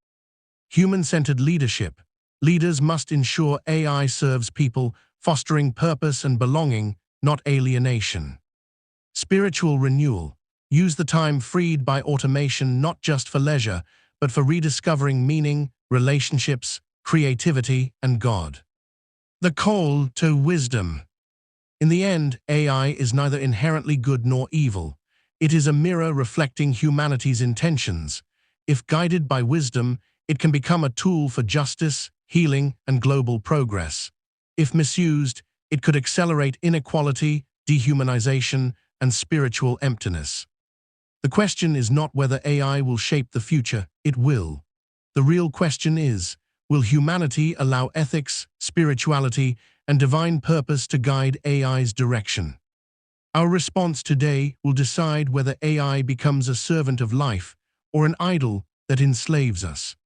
Human-centered leadership. Leaders must ensure AI serves people, fostering purpose and belonging, not alienation. Spiritual renewal. Use the time freed by automation not just for leisure, but for rediscovering meaning, relationships, creativity, and God. The call to wisdom. In the end, AI is neither inherently good nor evil. It is a mirror reflecting humanity's intentions. If guided by wisdom, it can become a tool for justice, healing, and global progress. If misused, it could accelerate inequality, dehumanization, and spiritual emptiness. The question is not whether AI will shape the future, it will. The real question is, will humanity allow ethics, spirituality, and divine purpose to guide AI's direction? Our response today will decide whether AI becomes a servant of life or an idol that enslaves us.